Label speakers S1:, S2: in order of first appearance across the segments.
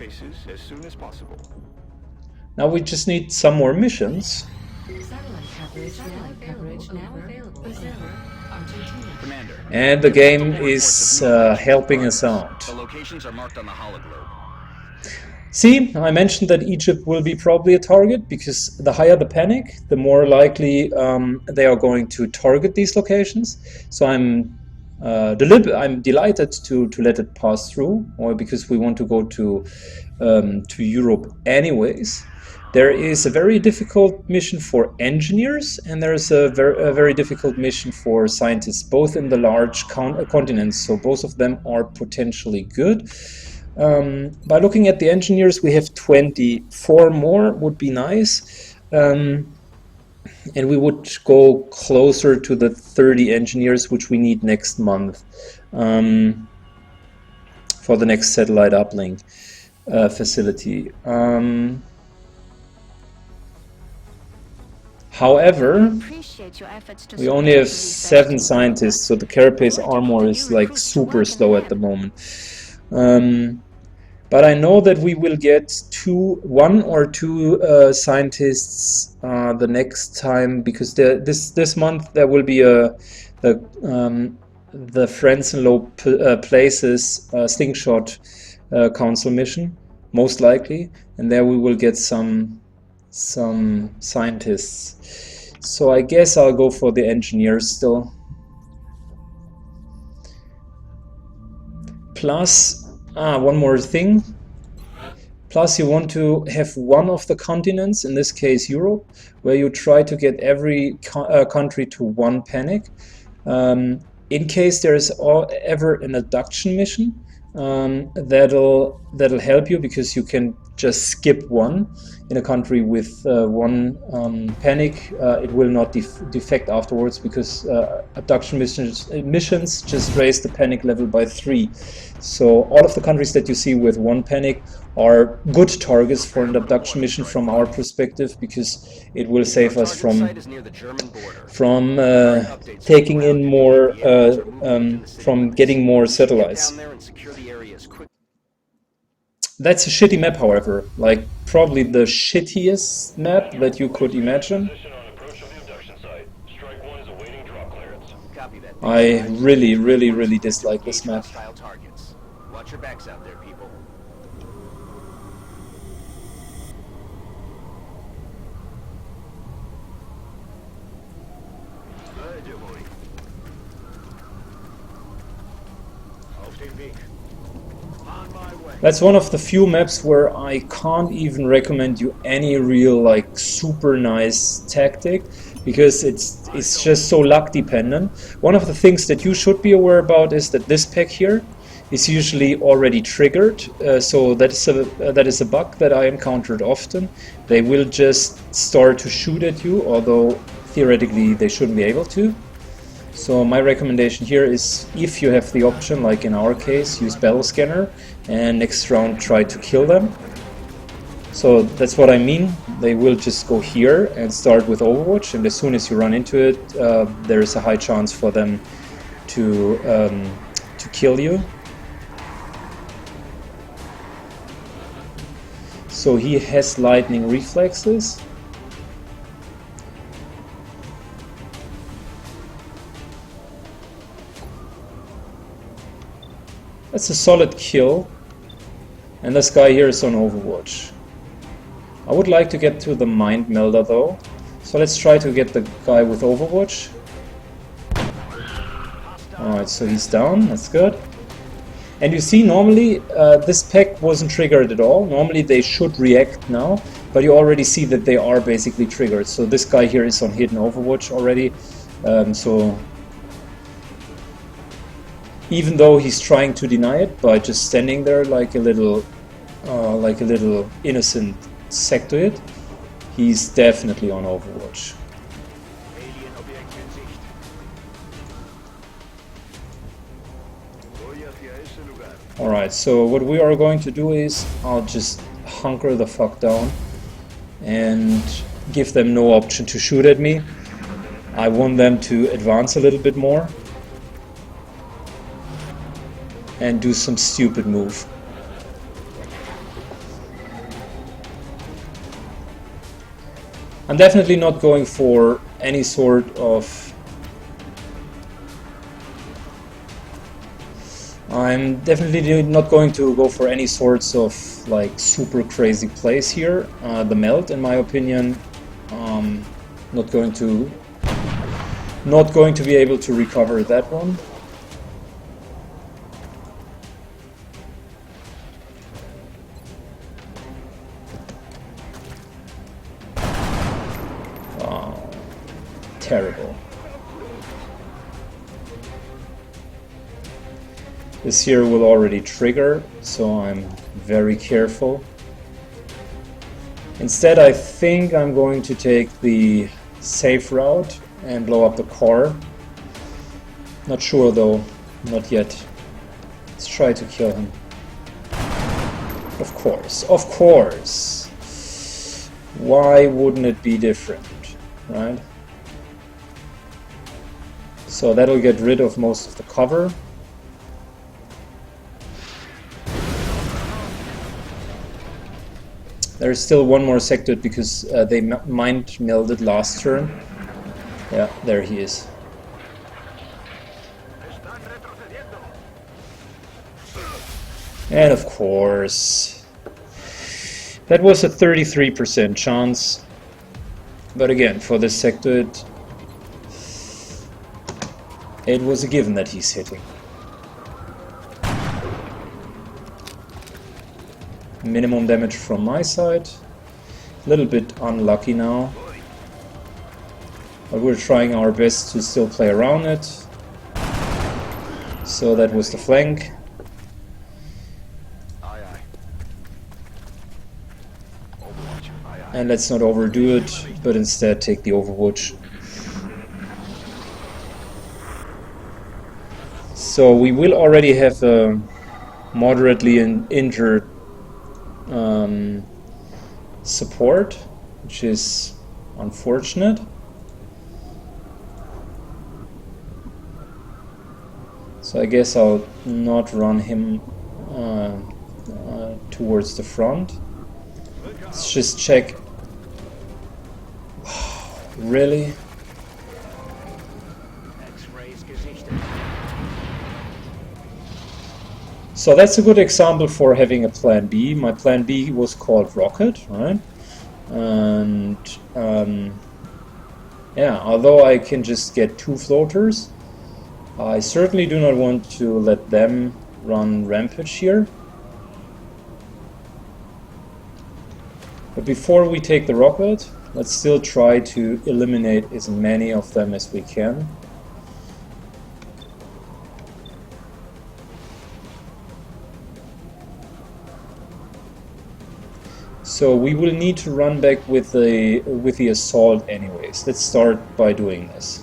S1: As soon as possible.
S2: Now we just need some more missions.
S3: Satellite coverage now available.
S1: Commander.
S2: And the game is helping us out.
S1: The locations are marked on the hologlobe.
S2: See, I mentioned that Egypt will be probably a target because the higher the panic, the more likely they are going to target these locations. So I'm delighted to let it pass through, or because we want to go to Europe anyways. There is a very difficult mission for engineers, and there is a very difficult mission for scientists, both in the large continents. So both of them are potentially good. By looking at the engineers, we have 24 more, would be nice. And we would go closer to the 30 engineers, which we need next month for the next satellite uplink facility. However, we only have 7 scientists, so the carapace armor is like super slow at the moment. But I know that we will get 1 or 2 scientists the next time, because this month there will be the Friends in Low Places Slingshot council mission, most likely, and there we will get some scientists. So I guess I'll go for the engineers still. Plus, one more thing. Plus, you want to have one of the continents, in this case Europe, where you try to get every country to 1 panic. In case there is ever an abduction mission, that'll help you, because you can just skip 1 in a country with 1 panic. It will not defect afterwards, because abduction missions just raise the panic level by 3. So all of the countries that you see with 1 panic are good targets for an abduction mission from our perspective, because it will save us from taking in more, from getting more satellites. That's a shitty map, however, like probably the shittiest map that you could imagine. I really dislike this map.
S1: Watch your backs out there, people.
S2: That's one of the few maps where I can't even recommend you any real like super nice tactic, because it's just so luck dependent. One of the things that you should be aware about is that this pack here is usually already triggered, so that is a bug that I encountered often. They will just start to shoot at you, although theoretically they shouldn't be able to. So my recommendation here is, if you have the option, like in our case, use battle scanner, and next round try to kill them. So that's what I mean. They will just go here and start with Overwatch, and as soon as you run into it, there is a high chance for them to kill you. So he has lightning reflexes. That's a solid kill. And this guy here is on Overwatch. I would like to get to the Mind Melder though. So let's try to get the guy with Overwatch. Alright, so he's down, that's good. And you see, normally this pack wasn't triggered at all. Normally they should react now, but you already see that they are basically triggered. So this guy here is on hidden Overwatch already. So even though he's trying to deny it by just standing there like a little innocent sectoid, he's definitely on Overwatch. Alright, so what we are going to do is, I'll just hunker the fuck down and give them no option to shoot at me. I want them to advance a little bit more and do some stupid move. I'm definitely not going for any sort of... I'm definitely not going to go for any sorts of like super crazy plays here. The melt, in my opinion, not going to be able to recover that one. Terrible. This here will already trigger, so I'm very careful. Instead, I think I'm going to take the safe route and blow up the car. Not sure though, not yet. Let's try to kill him. Of course, of course. Why wouldn't it be different, right? So that'll get rid of most of the cover. There's still one more sectoid because they mind melded last turn. Yeah, there he is. And of course, that was a 33% chance. But again, for this sectoid, it was a given that he's hitting. Minimum damage from my side. A little bit unlucky now. But we're trying our best to still play around it. So that was the flank. And let's not overdo it, but instead take the Overwatch. So we will already have a moderately injured support, which is unfortunate. So I guess I'll not run him towards the front. Let's just check. Really? So that's a good example for having a plan B. My plan B was called Rocket, right? And yeah, although I can just get 2 floaters, I certainly do not want to let them run Rampage here. But before we take the Rocket, let's still try to eliminate as many of them as we can. So we will need to run back with the assault anyways. Let's start by doing this.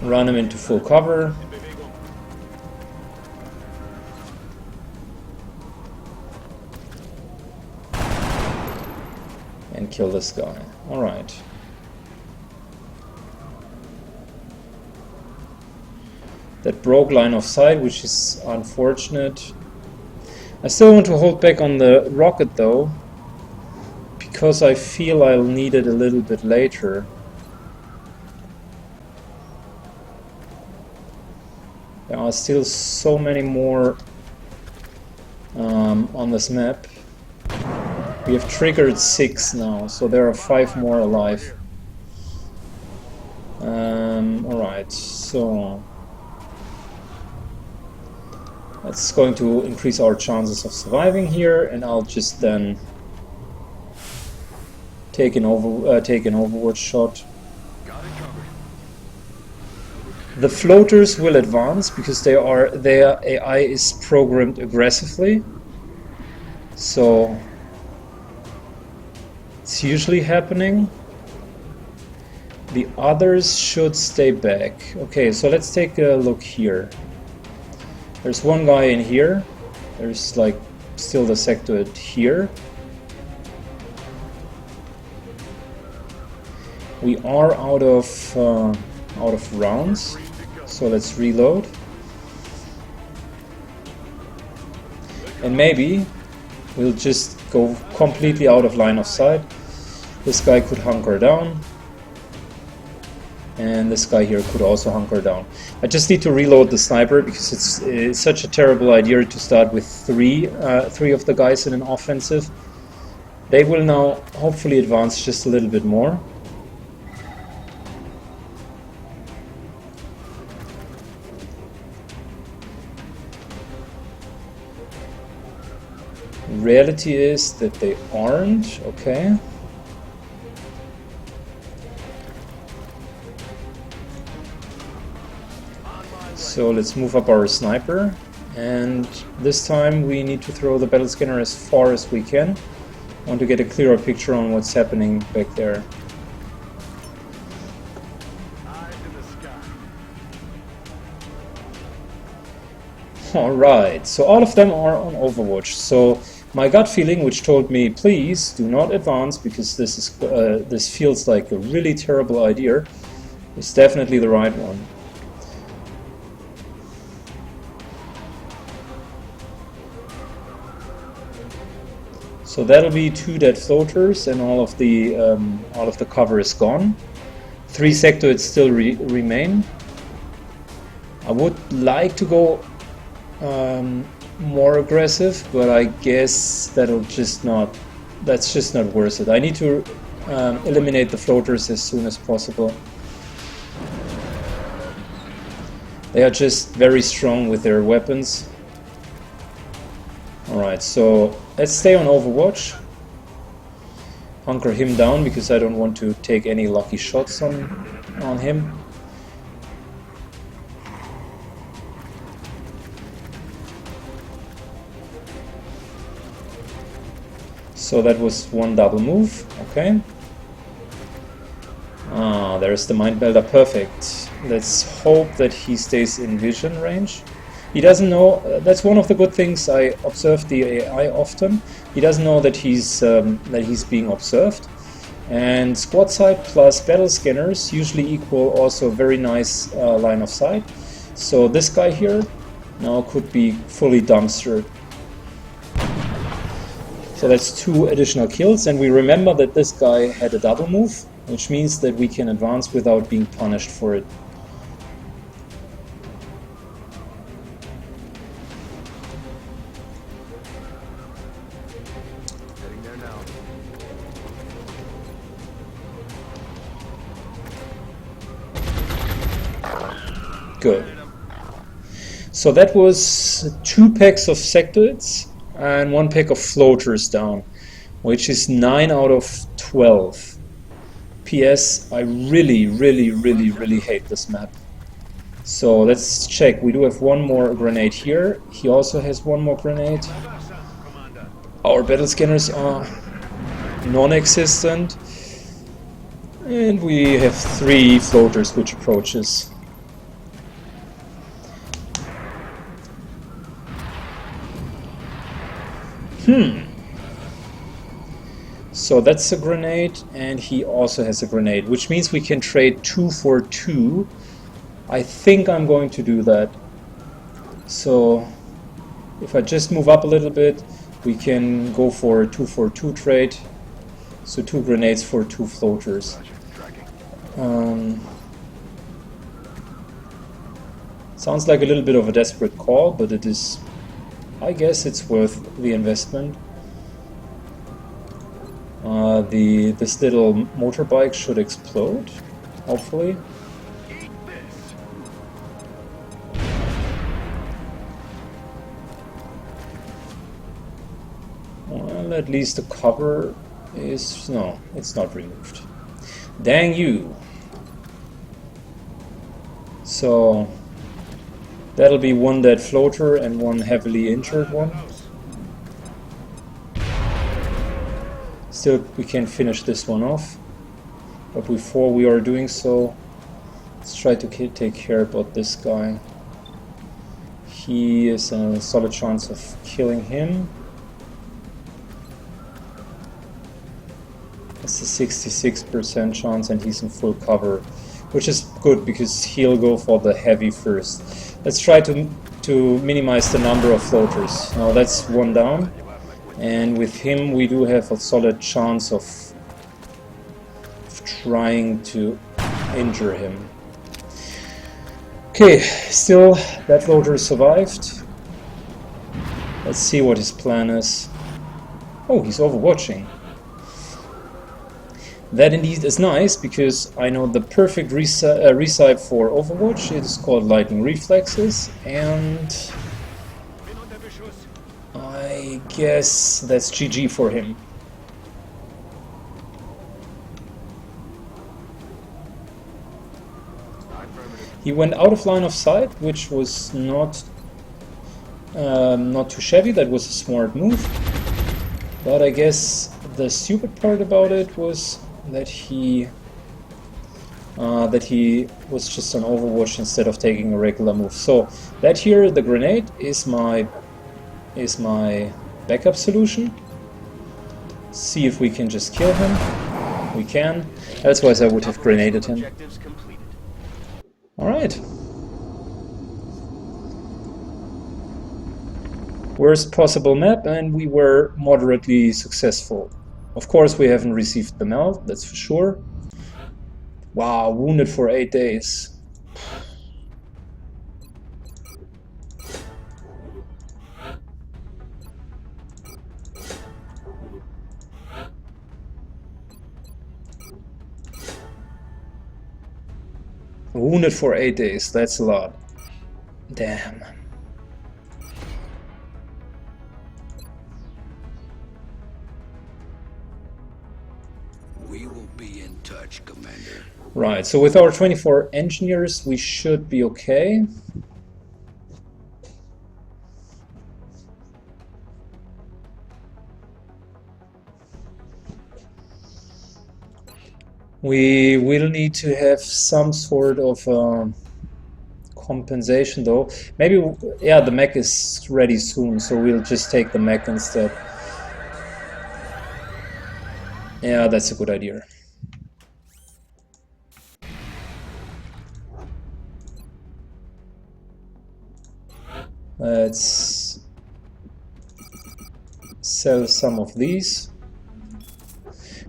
S2: Run him into full cover. And kill this guy. Alright. That broke line of sight, which is unfortunate. I still want to hold back on the rocket though, because I feel I'll need it a little bit later. There are still so many more on this map. We have triggered 6 now, so there are 5 more alive. Alright, so that's going to increase our chances of surviving here, and I'll just then take an Overwatch shot. The floaters will advance because their AI is programmed aggressively, so it's usually happening. The others should stay back. Okay, so let's take a look here. There's one guy in here. There's like still the sectoid here. We are out of rounds, so let's reload. And maybe we'll just go completely out of line of sight. This guy could hunker down. And this guy here could also hunker down. I just need to reload the sniper because it's such a terrible idea to start with three of the guys in an offensive. They will now hopefully advance just a little bit more. Reality is that they aren't, okay. So let's move up our sniper, and this time we need to throw the battle scanner as far as we can. I want to get a clearer picture on what's happening back there. Alright, so all of them are on Overwatch. So my gut feeling, which told me please do not advance because this feels like a really terrible idea, is definitely the right one. So that'll be 2 dead floaters, and all of the cover is gone. 3 sectoids still remain. I would like to go more aggressive, but I guess that's just not worth it. I need to eliminate the floaters as soon as possible. They are just very strong with their weapons. Alright, so let's stay on Overwatch. Hunker him down because I don't want to take any lucky shots on him. So that was one double move, okay. Ah, there's the Mind Builder, perfect. Let's hope that he stays in vision range. He doesn't know, that's one of the good things I observe the AI often. He doesn't know that he's being observed. And squad sight plus battle scanners usually equal also very nice line of sight. So this guy here now could be fully dumpstered. So that's 2 additional kills, and we remember that this guy had a double move, which means that we can advance without being punished for it. Good. So that was 2 packs of sectoids and 1 pack of floaters down, which is 9 out of 12. PS, I really hate this map. So let's check. We do have 1 more grenade here. He also has 1 more grenade. Our battle scanners are non-existent. And we have 3 floaters which approaches. So that's a grenade, and he also has a grenade, which means we can trade 2 for 2. I think I'm going to do that. So if I just move up a little bit, we can go for a 2 for 2 trade. So 2 grenades for 2 floaters. Sounds like a little bit of a desperate call, but it is, I guess it's worth the investment. This little motorbike should explode, hopefully. Well, at least the cover is... no, it's not removed. Dang you! So that'll be 1 dead floater and 1 heavily injured one. Still, we can finish this one off, but before we are doing so, let's try to take care about this guy. He is a solid chance of killing him. That's a 66% chance, and he's in full cover, which is good because he'll go for the heavy first. Let's try to minimize the number of floaters. Now that's 1 down. And with him we do have a solid chance of trying to injure him. Okay, still that loader survived. Let's see what his plan is. Oh, he's overwatching. That indeed is nice, because I know the perfect recipe for Overwatch. It is called Lightning Reflexes, and I guess that's GG for him. He went out of line of sight, which was not too shabby. That was a smart move. But I guess the stupid part about it was that he was just on Overwatch instead of taking a regular move. So that here, the grenade, is my backup solution. See if we can just kill him. We can. Otherwise I would have grenaded him. Alright. Worst possible map, and we were moderately successful. Of course we haven't received the melt, that's for sure. Wow, wounded for 8 days. Wounded for 8 days, that's a lot. Damn.
S4: We will be in touch, Commander.
S2: Right, so with our 24 engineers we should be okay. We will need to have some sort of compensation though. Maybe, yeah, the mech is ready soon, so we'll just take the mech instead. Yeah, that's a good idea. Let's sell some of these.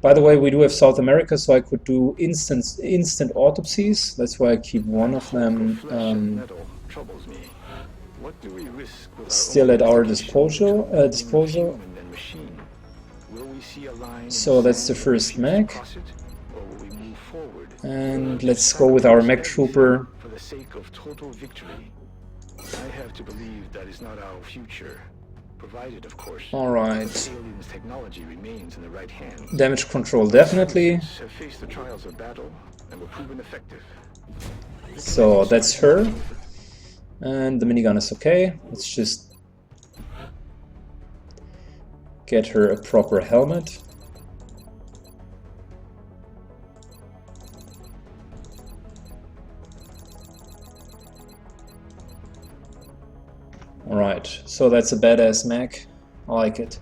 S2: By the way, we do have South America, so I could do instant autopsies. That's why I keep one of them still at our disposal. So that's the first mech. And let's go with our mech trooper.
S1: For the sake of total victory, I have to believe that is not our future. Provided, of course,
S2: Alright.
S1: aliens' technology remains in the right hands.
S2: Damage control definitely.
S1: Have faced the trials of battle and were proven effective.
S2: So that's her. And the minigun is okay. Let's just get her a proper helmet. Alright, so that's a badass mech. I like it.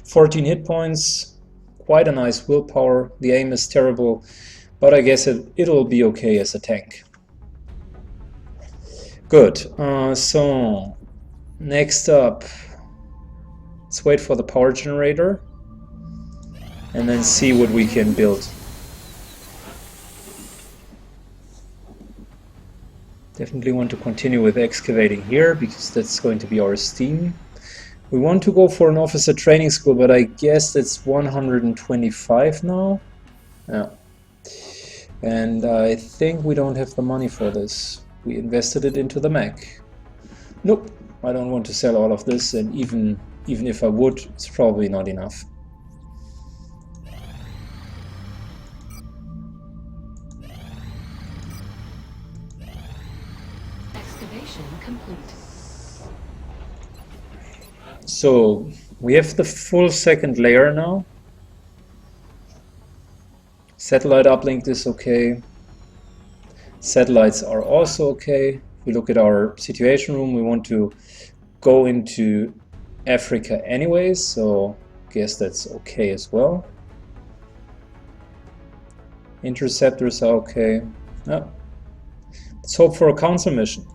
S2: 14 hit points, quite a nice willpower. The aim is terrible, but I guess it'll be okay as a tank. Good. So next up, let's wait for the power generator and then see what we can build. Definitely want to continue with excavating here because that's going to be our steam. We want to go for an officer training school, but I guess that's 125 now. Yeah. And I think we don't have the money for this. We invested it into the mech. Nope, I don't want to sell all of this, and even if I would, it's probably not enough.
S3: Excavation complete.
S2: So we have the full second layer now. Satellite uplink is okay. Satellites are also okay. If we look at our situation room, we want to go into Africa anyways, so I guess that's okay as well. Interceptors are okay. Oh. Let's hope for a council mission.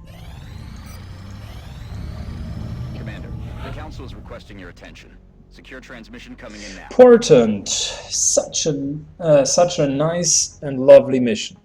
S1: Commander, the Council is requesting your attention.
S5: Secure transmission coming in now.
S2: Important. Such a nice and lovely mission.